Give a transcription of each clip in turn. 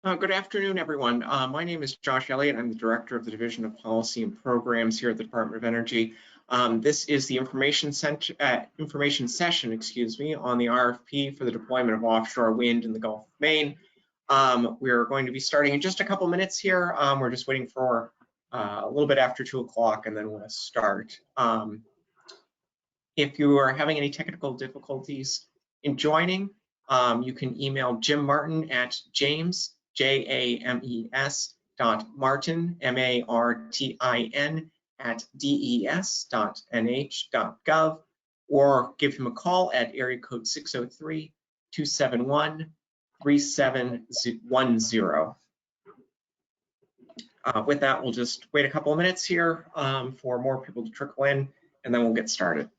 Good afternoon, everyone. My name is Josh Elliott. I'm the Director of the Division of Policy and Programs here at the Department of Energy. This is the information session, on the RFP for the deployment of offshore wind in the Gulf of Maine. We're going to be starting in just a couple minutes here. We're just waiting for a little bit after 2 o'clock, and then we'll start. If you are having any technical difficulties in joining, you can email Jim Martin at James, JAMES.Martin, MARTIN, at des.nh.gov, or give him a call at area code 603-271-3710. With that, we'll just wait a couple of minutes here for more people to trickle in, and then we'll get started.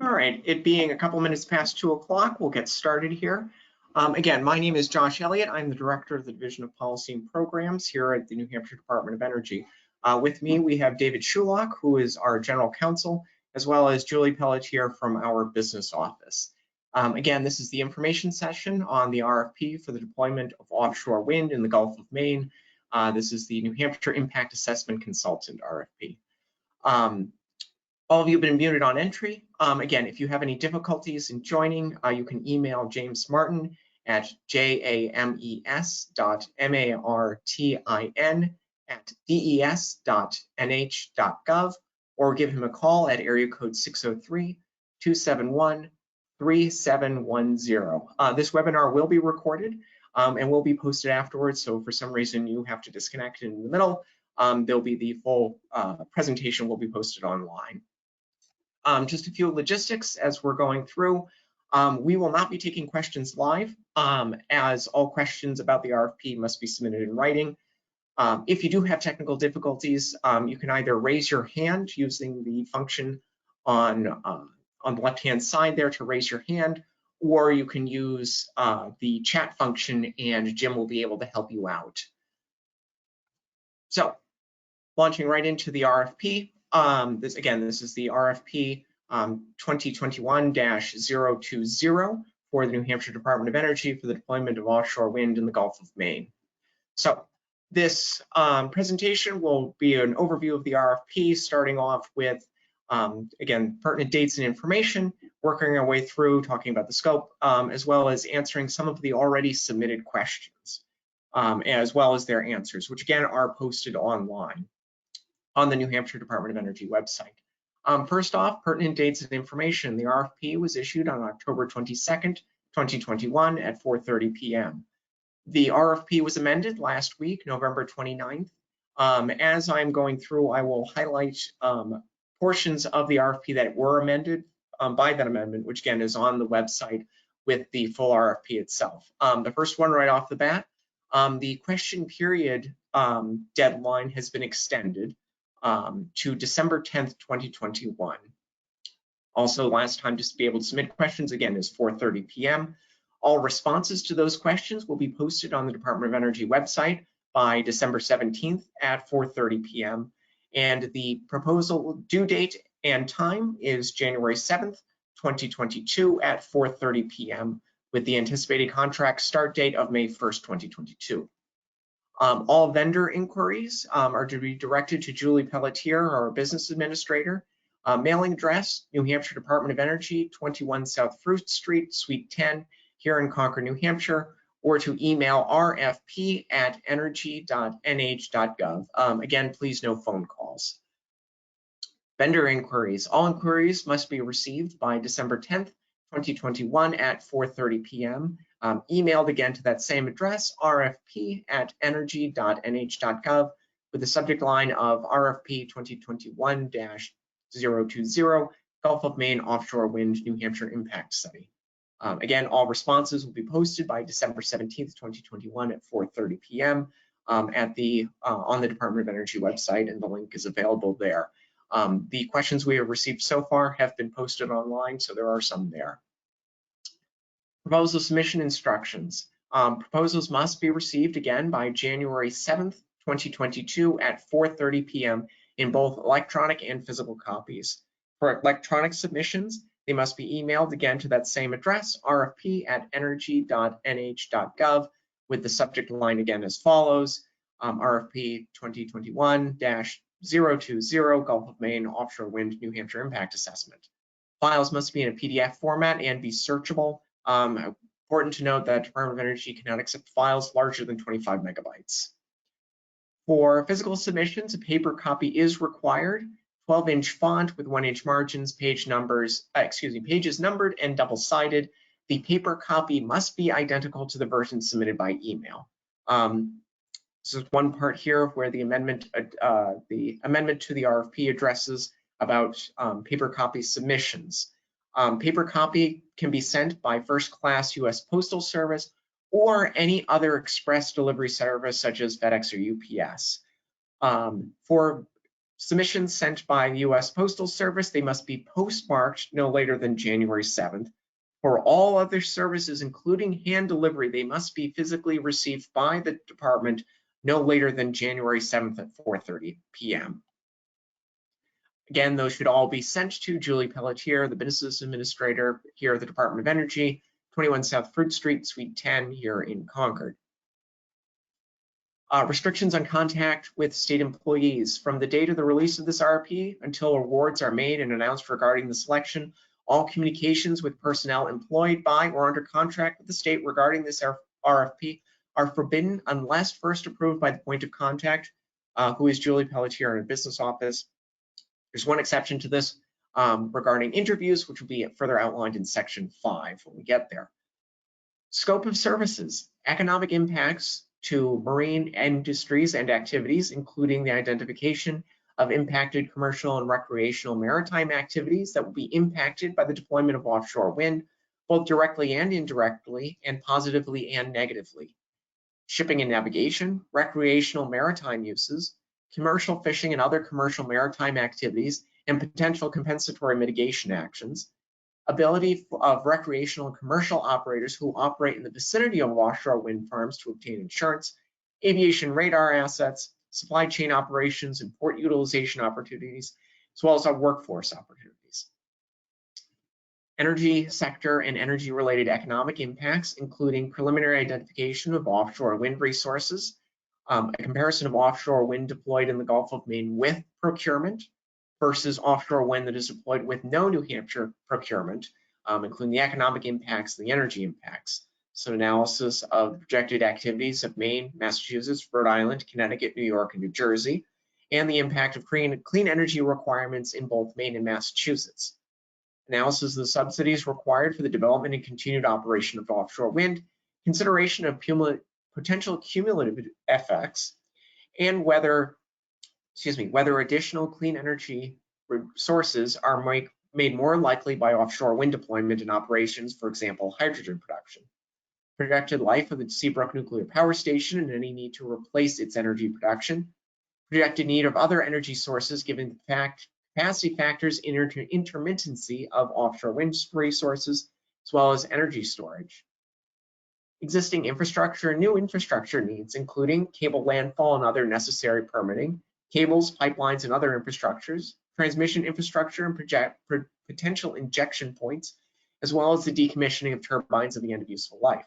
All right, it being a couple minutes past 2 o'clock, we'll get started here. Again, my name is Josh Elliott. I'm the Director of the Division of Policy and Programs here at the New Hampshire Department of Energy. With me, we have David Shulock, who is our General Counsel, as well as Julie Pelletier from our business office. Again, this is the information session on the RFP for the deployment of offshore wind in the Gulf of Maine. This is the New Hampshire Impact Assessment Consultant RFP. All of you have been muted on entry. Again, if you have any difficulties in joining, you can email James Martin at james.martin@des.nh.gov, or give him a call at area code 603-271-3710. This webinar will be recorded and will be posted afterwards, so if for some reason you have to disconnect in the middle, there'll be the full presentation will be posted online. Just a few logistics as we're going through. We will not be taking questions live, as all questions about the RFP must be submitted in writing. If you do have technical difficulties, you can either raise your hand using the function on the left-hand side there to raise your hand, or you can use the chat function and Jim will be able to help you out. So, launching right into the RFP. This is the RFP 2021-020 for the New Hampshire Department of Energy for the deployment of offshore wind in the Gulf of Maine. So this presentation will be an overview of the RFP, starting off with, again, pertinent dates and information, working our way through talking about the scope, as well as answering some of the already submitted questions, as well as their answers, which again are posted online on the New Hampshire Department of Energy website. First off, pertinent dates and information. The RFP was issued on October 22nd, 2021 at 4:30 p.m. The RFP was amended last week, November 29th. As I'm going through, I will highlight portions of the RFP that were amended by that amendment, which again is on the website with the full RFP itself. The first one right off the bat, the question period deadline has been extended to December 10th, 2021. Also, last time to be able to submit questions, again, is 4:30 p.m. All responses to those questions will be posted on the Department of Energy website by December 17th at 4:30 p.m. And the proposal due date and time is January 7th, 2022 at 4:30 p.m. with the anticipated contract start date of May 1st, 2022. All vendor inquiries are to be directed to Julie Pelletier, our business administrator. Mailing address, New Hampshire Department of Energy, 21 South Fruit Street, Suite 10, here in Concord, New Hampshire, or to email rfp@energy.nh.gov. Again, please no phone calls. Vendor inquiries. All inquiries must be received by December 10th, 2021 at 4:30 p.m. Emailed again to that same address, rfp@energy.nh.gov, with the subject line of RFP 2021-020, Gulf of Maine Offshore Wind New Hampshire Impact Study. Again, all responses will be posted by December 17th, 2021 at 4:30 p.m. On the Department of Energy website, and the link is available there. The questions we have received so far have been posted online, so there are some there. Proposal submission instructions. Proposals must be received again by January 7th, 2022 at 4:30 p.m. in both electronic and physical copies. For electronic submissions, they must be emailed again to that same address, rfp@energy.nh.gov, with the subject line again as follows, RFP 2021-020 Gulf of Maine Offshore Wind New Hampshire Impact Assessment. Files must be in a PDF format and be searchable. Important to note that Department of Energy cannot accept files larger than 25 megabytes. For physical submissions, a paper copy is required. 12-inch font with 1-inch margins, pages numbered and double-sided. The paper copy must be identical to the version submitted by email. This is one part here where the amendment to the RFP addresses about paper copy submissions. Paper copy can be sent by first-class U.S. Postal Service or any other express delivery service such as FedEx or UPS. For submissions sent by U.S. Postal Service, they must be postmarked no later than January 7th. For all other services, including hand delivery, they must be physically received by the department no later than January 7th at 4:30 p.m. Again, those should all be sent to Julie Pelletier, the business administrator here at the Department of Energy, 21 South Fruit Street, Suite 10 here in Concord. Restrictions on contact with state employees. From the date of the release of this RFP until awards are made and announced regarding the selection, all communications with personnel employed by or under contract with the state regarding this RFP are forbidden unless first approved by the point of contact, who is Julie Pelletier in a business office. There's one exception to this regarding interviews, which will be further outlined in Section 5 when we get there. Scope of services. Economic impacts to marine industries and activities, including the identification of impacted commercial and recreational maritime activities that will be impacted by the deployment of offshore wind, both directly and indirectly, and positively and negatively. Shipping and navigation, recreational maritime uses, commercial fishing and other commercial maritime activities, and potential compensatory mitigation actions. Ability of recreational and commercial operators who operate in the vicinity of offshore wind farms to obtain insurance, aviation radar assets, supply chain operations, and port utilization opportunities, as well as our workforce opportunities. Energy sector and energy-related economic impacts, including preliminary identification of offshore wind resources, a comparison of offshore wind deployed in the Gulf of Maine with procurement versus offshore wind that is deployed with no New Hampshire procurement, including the economic impacts and the energy impacts. So analysis of projected activities of Maine, Massachusetts, Rhode Island, Connecticut, New York, and New Jersey, and the impact of clean energy requirements in both Maine and Massachusetts. Analysis of the subsidies required for the development and continued operation of offshore wind, consideration of potential cumulative effects, and whether additional clean energy sources are made more likely by offshore wind deployment and operations, for example, hydrogen production. Projected life of the Seabrook Nuclear Power Station and any need to replace its energy production. Projected need of other energy sources given the capacity factors, intermittency of offshore wind resources, as well as energy storage. Existing infrastructure and new infrastructure needs, including cable landfall and other necessary permitting, cables, pipelines, and other infrastructures, transmission infrastructure and potential injection points, as well as the decommissioning of turbines at the end of useful life.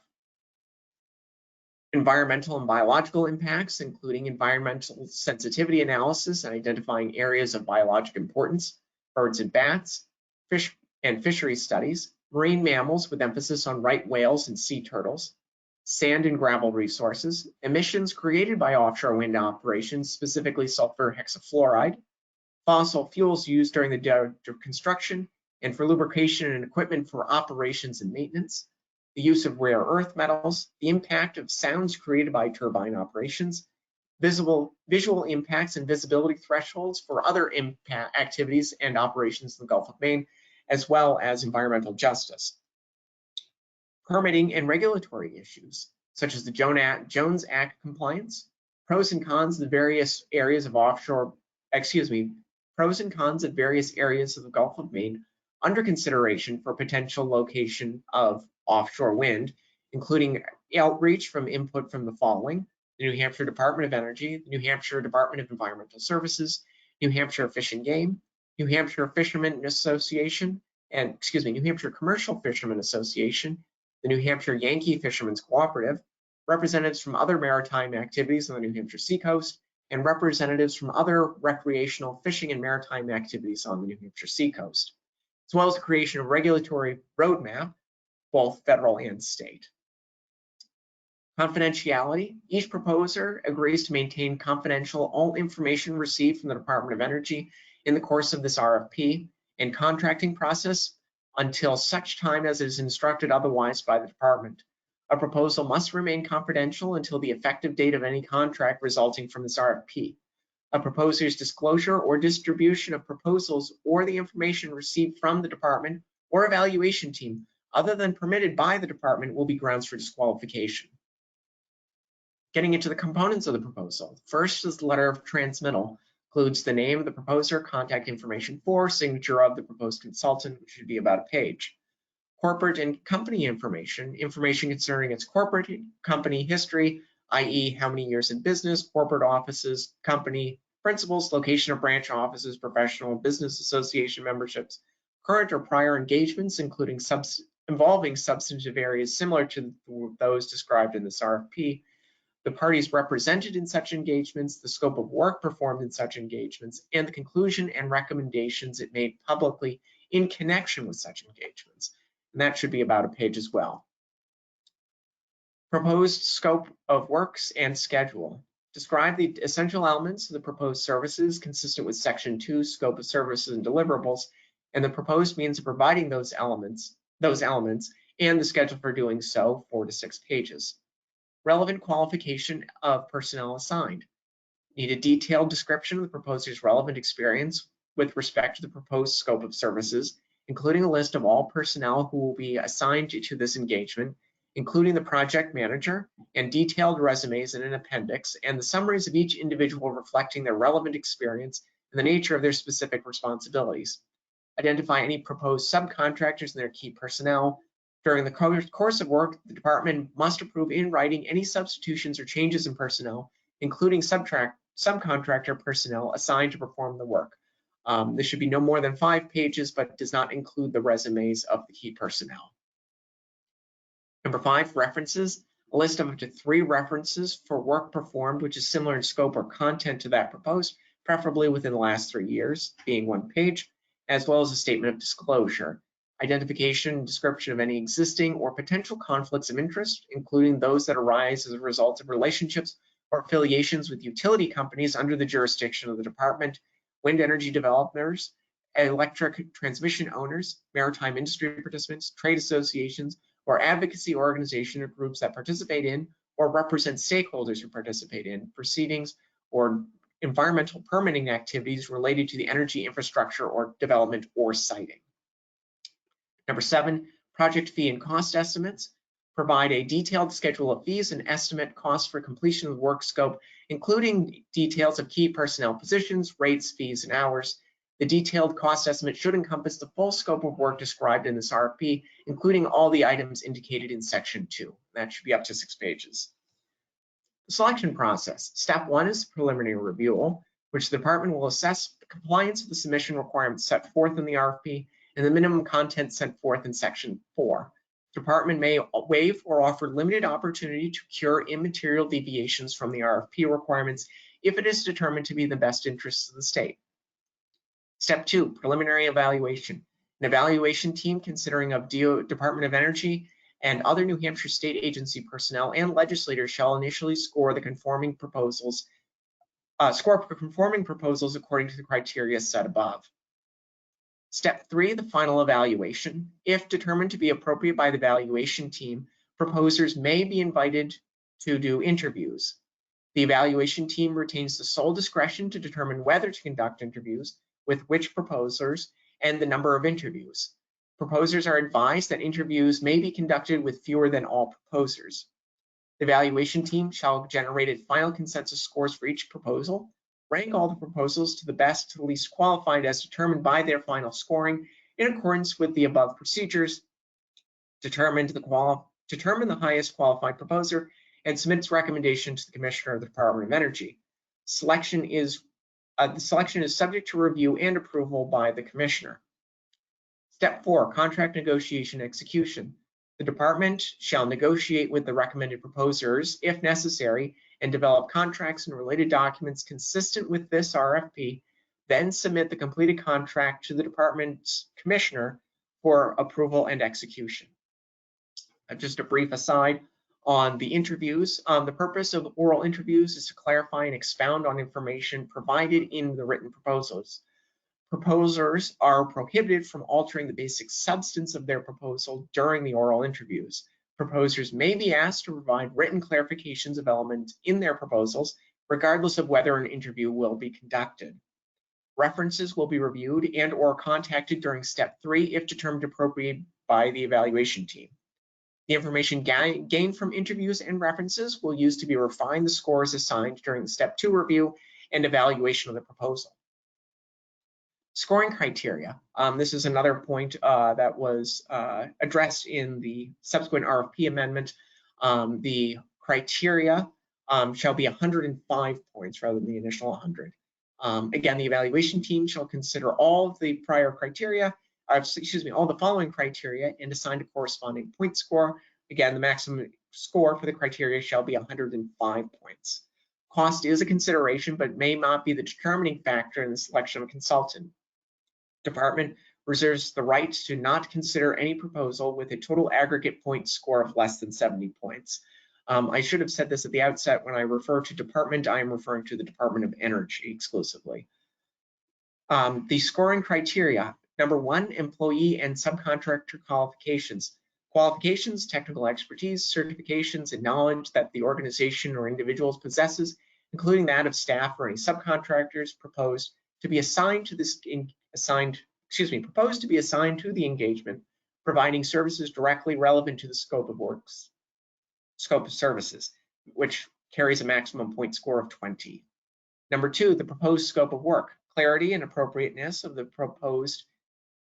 Environmental and biological impacts, including environmental sensitivity analysis and identifying areas of biologic importance, birds and bats, fish and fishery studies, marine mammals with emphasis on right whales and sea turtles, sand and gravel resources, emissions created by offshore wind operations, specifically sulfur hexafluoride, fossil fuels used during the construction and for lubrication and equipment for operations and maintenance, the use of rare earth metals, the impact of sounds created by turbine operations, visual impacts and visibility thresholds for other impact activities and operations in the Gulf of Maine, as well as environmental justice. Permitting and regulatory issues, such as the Jones Act compliance, pros and cons of the various areas of pros and cons of various areas of the Gulf of Maine under consideration for potential location of offshore wind, including outreach from input from the following: the New Hampshire Department of Energy, the New Hampshire Department of Environmental Services, New Hampshire Fish and Game, New Hampshire Fishermen Association, and New Hampshire Commercial Fishermen Association, the New Hampshire Yankee Fishermen's Cooperative, representatives from other maritime activities on the New Hampshire seacoast, and representatives from other recreational fishing and maritime activities on the New Hampshire seacoast, as well as the creation of regulatory roadmap, both federal and state. Confidentiality. Each proposer agrees to maintain confidential all information received from the Department of Energy in the course of this RFP and contracting process until such time as it is instructed otherwise by the department. A proposal must remain confidential until the effective date of any contract resulting from this RFP. A proposer's disclosure or distribution of proposals or the information received from the department or evaluation team other than permitted by the department will be grounds for disqualification. Getting into the components of the proposal. First is the letter of transmittal. Includes the name of the proposer, contact information for, signature of the proposed consultant, which should be about a page. Corporate and company information, information concerning its corporate company history, i.e. how many years in business, corporate offices, company principals, location of branch offices, professional business association memberships, current or prior engagements, including involving substantive areas similar to those described in this RFP, the parties represented in such engagements, the scope of work performed in such engagements, and the conclusion and recommendations it made publicly in connection with such engagements. And that should be about a page as well. Proposed scope of works and schedule. Describe the essential elements of the proposed services consistent with Section 2, scope of services and deliverables, and the proposed means of providing those elements, and the schedule for doing so, 4 to 6 pages. Relevant qualification of personnel assigned. Need a detailed description of the proposer's relevant experience with respect to the proposed scope of services, including a list of all personnel who will be assigned to this engagement, including the project manager, and detailed resumes in an appendix, and the summaries of each individual reflecting their relevant experience and the nature of their specific responsibilities. Identify any proposed subcontractors and their key personnel. During the course of work, the department must approve in writing any substitutions or changes in personnel, including subcontractor personnel assigned to perform the work. This should be no more than 5 pages, but does not include the resumes of the key personnel. Number 5, references. A list of up to 3 references for work performed, which is similar in scope or content to that proposed, preferably within the last 3 years, being 1 page, as well as a statement of disclosure. Identification and description of any existing or potential conflicts of interest, including those that arise as a result of relationships or affiliations with utility companies under the jurisdiction of the department, wind energy developers, electric transmission owners, maritime industry participants, trade associations, or advocacy organization or groups that participate in or represent stakeholders who participate in proceedings or environmental permitting activities related to the energy infrastructure or development or siting. Number 7, project fee and cost estimates. Provide a detailed schedule of fees and estimate costs for completion of the work scope, including details of key personnel positions, rates, fees, and hours. The detailed cost estimate should encompass the full scope of work described in this RFP, including all the items indicated in Section 2. That should be up to 6 pages. The selection process. Step 1 is preliminary review. which the department will assess the compliance with the submission requirements set forth in the RFP and the minimum content set forth in Section 4. The department may waive or offer limited opportunity to cure immaterial deviations from the RFP requirements if it is determined to be in the best interests of the state. Step 2, preliminary evaluation. An evaluation team considering of Department of Energy and other New Hampshire state agency personnel and legislators shall initially score conforming proposals according to the criteria set above. Step 3, the final evaluation. If determined to be appropriate by the evaluation team, proposers may be invited to do interviews. The evaluation team retains the sole discretion to determine whether to conduct interviews, with which proposers, and the number of interviews. Proposers are advised that interviews may be conducted with fewer than all proposers. The evaluation team shall generate final consensus scores for each proposal, rank all the proposals to the best to the least qualified as determined by their final scoring in accordance with the above procedures, determine the highest qualified proposer, and submit its recommendation to the Commissioner of the Department of Energy. The selection is subject to review and approval by the Commissioner. Step 4, contract negotiation execution. The department shall negotiate with the recommended proposers, if necessary, and develop contracts and related documents consistent with this RFP, then submit the completed contract to the department's commissioner for approval and execution. Just a brief aside on the interviews. The purpose of oral interviews is to clarify and expound on information provided in the written proposals. Proposers are prohibited from altering the basic substance of their proposal during the oral interviews. Proposers may be asked to provide written clarifications of elements in their proposals, regardless of whether an interview will be conducted. References will be reviewed and/or contacted during Step 3 if determined appropriate by the evaluation team. The information gained from interviews and references will use to refine the scores assigned during the Step 2 review and evaluation of the proposal. Scoring criteria. This is another point that was addressed in the subsequent RFP amendment. The criteria shall be 105 points rather than the initial 100. Again, the evaluation team shall consider all of the prior criteria, all the following criteria and assign a corresponding point score. Again, the maximum score for the criteria shall be 105 points. Cost is a consideration, but may not be the determining factor in the selection of a consultant. Department reserves the right to not consider any proposal with a total aggregate point score of less than 70 points. I should have said this at the outset. When I refer to department, I am referring to the Department of Energy exclusively. The scoring criteria. Number 1, employee and subcontractor qualifications. Qualifications, technical expertise, certifications, and knowledge that the organization or individuals possesses, including that of staff or any subcontractors proposed to be assigned to the engagement, providing services directly relevant to the scope of services, which carries a maximum point score of 20. Number 2, the proposed scope of work, clarity and appropriateness of the proposed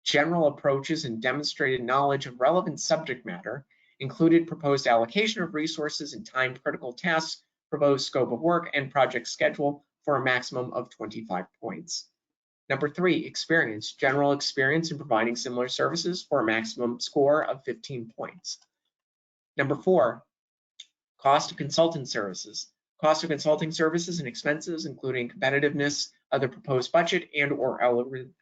general approaches and demonstrated knowledge of relevant subject matter, included proposed allocation of resources and time-critical tasks, proposed scope of work, and project schedule for a maximum of 25 points. Number 3, experience, general experience in providing similar services for a maximum score of 15 points. Number 4, cost of consultant services. Cost of consulting services and expenses, including competitiveness of the proposed budget and/or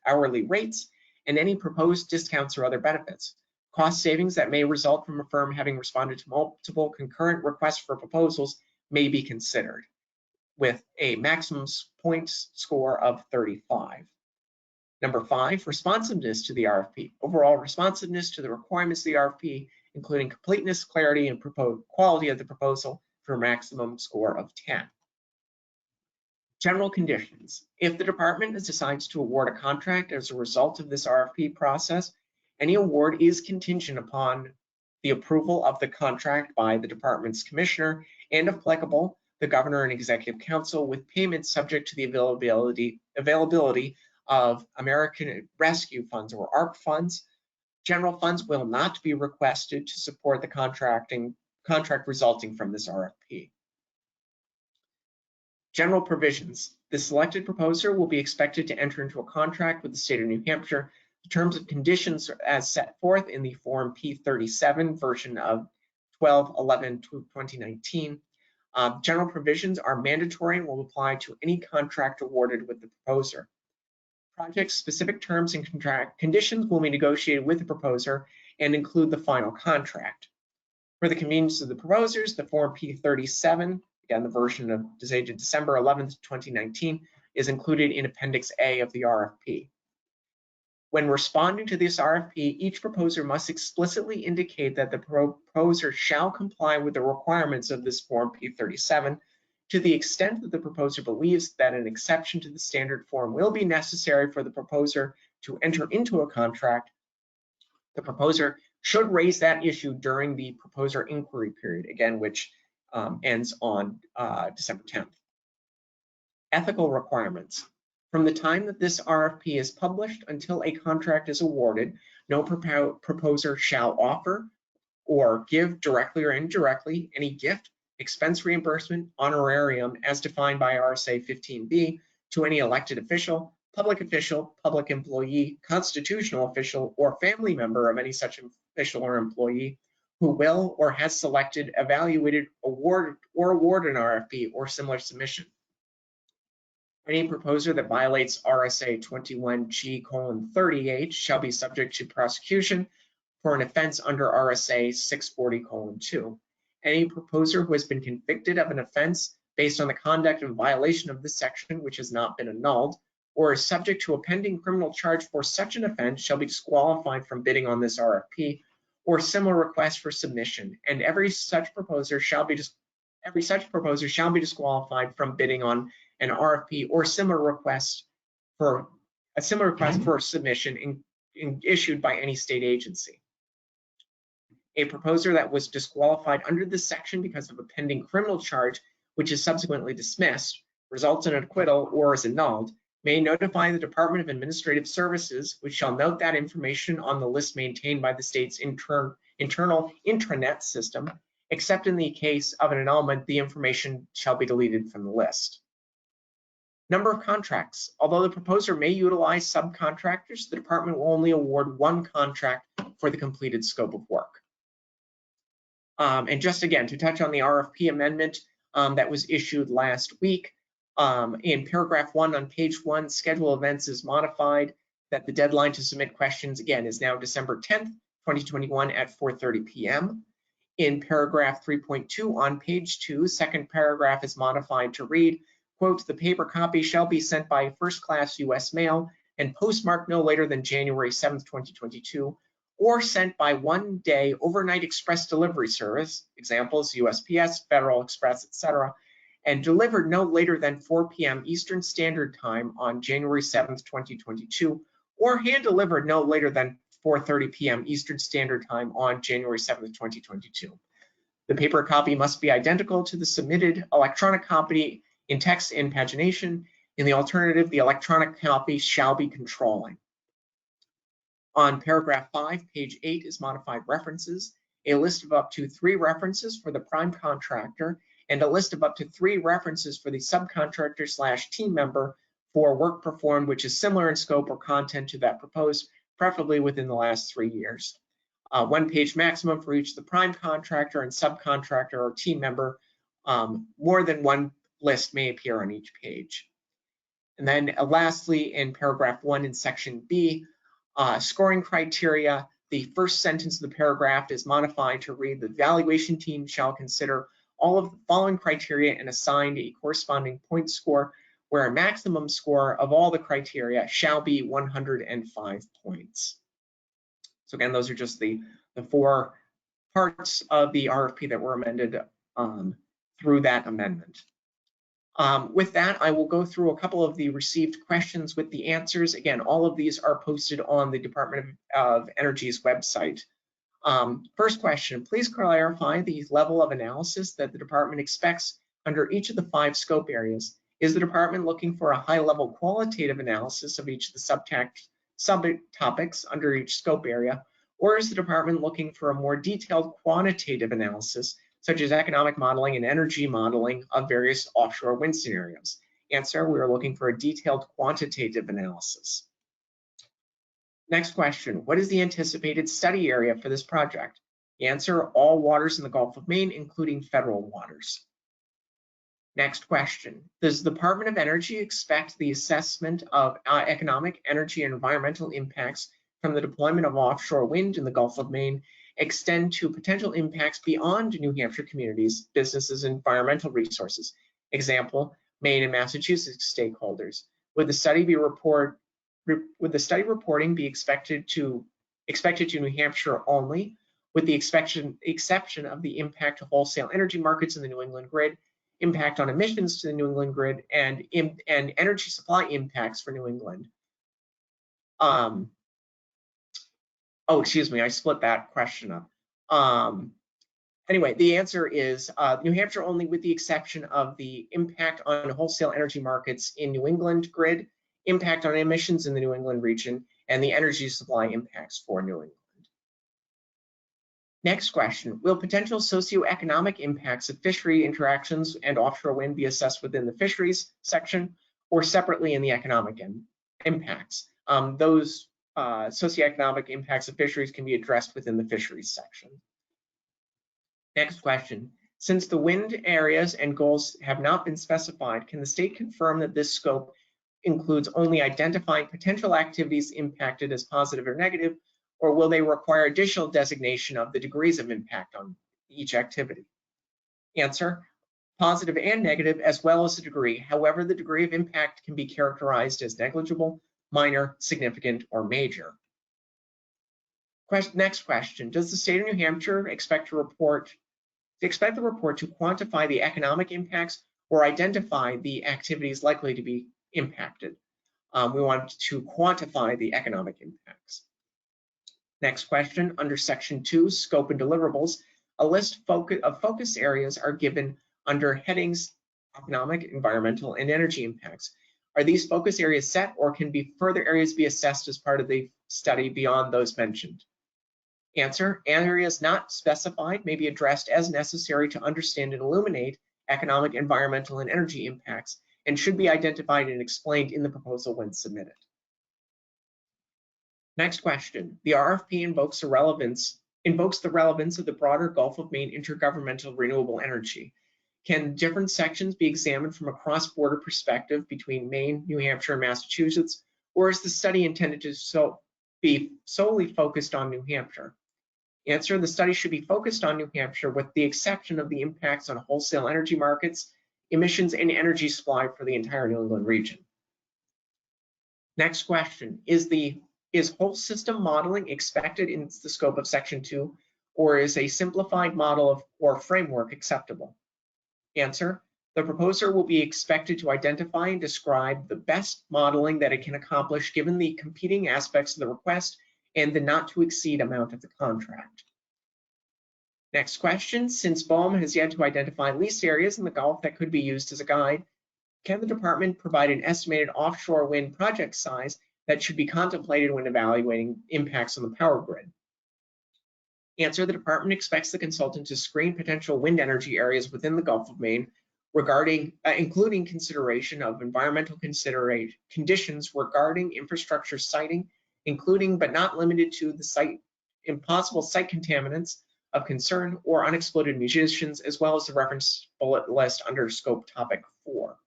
hourly rates, and any proposed discounts or other benefits. Cost savings that may result from a firm having responded to multiple concurrent requests for proposals may be considered, with a maximum points score of 35. Number 5, responsiveness to the RFP. Overall responsiveness to the requirements of the RFP, including completeness, clarity, and quality of the proposal for a maximum score of 10. General conditions. If the department decides to award a contract as a result of this RFP process, any award is contingent upon the approval of the contract by the department's commissioner and, if applicable, the governor and executive council, with payments subject to the availability of American Rescue Funds or ARP funds. General funds will not be requested to support the contract resulting from this RFP. General provisions. The selected proposer will be expected to enter into a contract with the state of New Hampshire. The terms and conditions as set forth in the Form P37 version of 12/11/2019. General provisions are mandatory and will apply to any contract awarded with the proposer. Project-specific terms and contract conditions will be negotiated with the proposer and include the final contract. For the convenience of the proposers, the Form P37, again, the version dated December 11th, 2019, is included in Appendix A of the RFP. When responding to this RFP, each proposer must explicitly indicate that the proposer shall comply with the requirements of this Form P37 to the extent that the proposer believes that an exception to the standard form will be necessary for the proposer to enter into a contract. The proposer should raise that issue during the proposer inquiry period, again, which ends on December 10th. Ethical requirements. From the time that this RFP is published until a contract is awarded, no proposer shall offer or give directly or indirectly any gift, expense reimbursement, honorarium as defined by RSA 15B to any elected official, public employee, constitutional official, or family member of any such official or employee who will or has selected, evaluated, awarded an RFP or similar submission. Any proposer that violates RSA 21G:30H shall be subject to prosecution for an offense under RSA 640:2. Any proposer who has been convicted of an offense based on the conduct of violation of this section, which has not been annulled, or is subject to a pending criminal charge for such an offense shall be disqualified from bidding on this RFP or similar request for submission, and every such proposer shall be disqualified from bidding on an RFP or similar request for submission issued by any state agency. A proposer that was disqualified under this section because of a pending criminal charge, which is subsequently dismissed, results in an acquittal, or is annulled, may notify the Department of Administrative Services, which shall note that information on the list maintained by the state's internal intranet system, except in the case of an annulment, the information shall be deleted from the list. Number of contracts. Although the proposer may utilize subcontractors, the department will only award one contract for the completed scope of work. And just again, to touch on the RFP amendment that was issued last week, in paragraph 1 on page 1, schedule events is modified, that the deadline to submit questions, again, is now December 10th, 2021 at 4:30 p.m. In paragraph 3.2 on page 2, second paragraph is modified to read, quote, the paper copy shall be sent by first-class U.S. mail and postmarked no later than January 7th, 2022, or sent by one-day overnight express delivery service, examples USPS, Federal Express, etc., and delivered no later than 4 p.m. Eastern Standard Time on January 7th, 2022, or hand-delivered no later than 4:30 p.m. Eastern Standard Time on January 7th, 2022. The paper copy must be identical to the submitted electronic copy in text and pagination. In the alternative, the electronic copy shall be controlling. On paragraph 5, page 8 is modified references, a list of up to 3 references for the prime contractor, and a list of up to 3 references for the subcontractor/team member for work performed which is similar in scope or content to that proposed, preferably within the last 3 years. 1 page maximum for each of the prime contractor and subcontractor or team member. More than one list may appear on each page. And then lastly, in paragraph 1 in section B, scoring criteria, the first sentence of the paragraph is modified to read, the evaluation team shall consider all of the following criteria and assign a corresponding point score, where a maximum score of all the criteria shall be 105 points. So again, those are just the 4 parts of the RFP that were amended through that amendment. With that, I will go through a couple of the received questions with the answers. Again, all of these are posted on the Department of Energy's website. First question, please clarify the level of analysis that the department expects under each of the 5 scope areas. Is the department looking for a high-level qualitative analysis of each of the subtopics under each scope area, or is the department looking for a more detailed quantitative analysis, such as economic modeling and energy modeling of various offshore wind scenarios? Answer, we are looking for a detailed quantitative analysis. Next question, what is the anticipated study area for this project? Answer, all waters in the Gulf of Maine, including federal waters. Next question, does the Department of Energy expect the assessment of economic, energy, and environmental impacts from the deployment of offshore wind in the Gulf of Maine extend to potential impacts beyond New Hampshire communities, businesses, and environmental resources? Example, Maine and Massachusetts stakeholders. Would the study reporting be expected to New Hampshire only, with the exception of the impact to wholesale energy markets in the New England grid, impact on emissions to the New England grid, and energy supply impacts for New England? Oh, excuse me, I split that question up. Anyway, the answer is New Hampshire only, with the exception of the impact on wholesale energy markets in New England grid, impact on emissions in the New England region, and the energy supply impacts for New England. Next question, will potential socioeconomic impacts of fishery interactions and offshore wind be assessed within the fisheries section or separately in the economic impacts? Those socioeconomic impacts of fisheries can be addressed within the fisheries section. Next question, since the wind areas and goals have not been specified, can the state confirm that this scope includes only identifying potential activities impacted as positive or negative, or will they require additional designation of the degrees of impact on each activity? Answer, positive and negative, as well as the degree. However, the degree of impact can be characterized as negligible, minor, significant, or major. Next question, does the state of New Hampshire expect the report to quantify the economic impacts or identify the activities likely to be impacted? We want to quantify the economic impacts. Next question, under Section 2, Scope and Deliverables, a list of focus areas are given under headings economic, environmental, and energy impacts. Are these focus areas set, or can further areas be assessed as part of the study beyond those mentioned? Answer, areas not specified may be addressed as necessary to understand and illuminate economic, environmental, and energy impacts, and should be identified and explained in the proposal when submitted. Next question, the RFP invokes the relevance of the broader Gulf of Maine intergovernmental renewable energy. Can different sections be examined from a cross-border perspective between Maine, New Hampshire, and Massachusetts, or is the study intended to be solely focused on New Hampshire? Answer, the study should be focused on New Hampshire with the exception of the impacts on wholesale energy markets, emissions, and energy supply for the entire New England region. Next question, is whole system modeling expected in the scope of Section 2, or is a simplified model or framework acceptable? Answer, the proposer will be expected to identify and describe the best modeling that it can accomplish given the competing aspects of the request and the not to exceed amount of the contract. Next question, since BOEM has yet to identify lease areas in the Gulf that could be used as a guide, can the department provide an estimated offshore wind project size that should be contemplated when evaluating impacts on the power grid? Answer, the department expects the consultant to screen potential wind energy areas within the Gulf of Maine including consideration of environmental conditions regarding infrastructure siting, including but not limited to the impossible site contaminants of concern or unexploded munitions, as well as the reference bullet list under scope topic 4.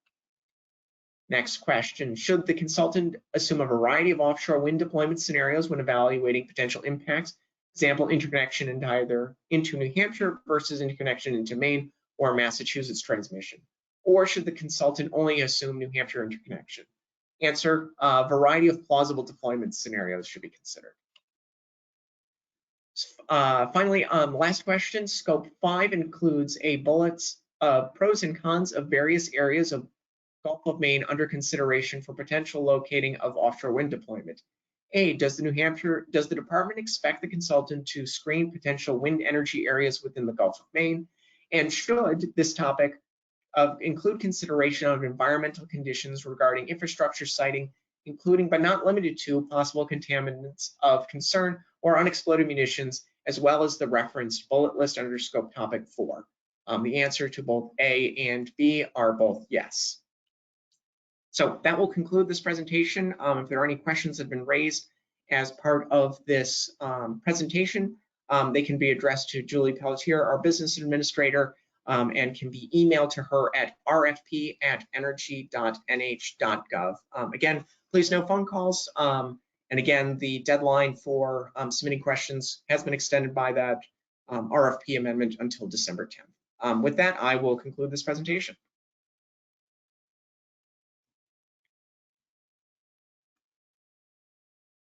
Next question, should the consultant assume a variety of offshore wind deployment scenarios when evaluating potential impacts? Example, interconnection into New Hampshire versus interconnection into Maine or Massachusetts transmission. Or should the consultant only assume New Hampshire interconnection? Answer, a variety of plausible deployment scenarios should be considered. Finally, last question, scope 5 includes a bullets of pros and cons of various areas of Gulf of Maine under consideration for potential locating of offshore wind deployment. A, does the department expect the consultant to screen potential wind energy areas within the Gulf of Maine? And should this topic include consideration of environmental conditions regarding infrastructure siting, including but not limited to possible contaminants of concern or unexploded munitions, as well as the referenced bullet list under scope topic 4? The answer to both A and B are both yes. So that will conclude this presentation. If there are any questions that have been raised as part of this presentation, they can be addressed to Julie Pelletier, our business administrator, and can be emailed to her at rfp@energy.nh.gov. Again, please no phone calls. And again, the deadline for submitting questions has been extended by that RFP amendment until December 10th. With that, I will conclude this presentation.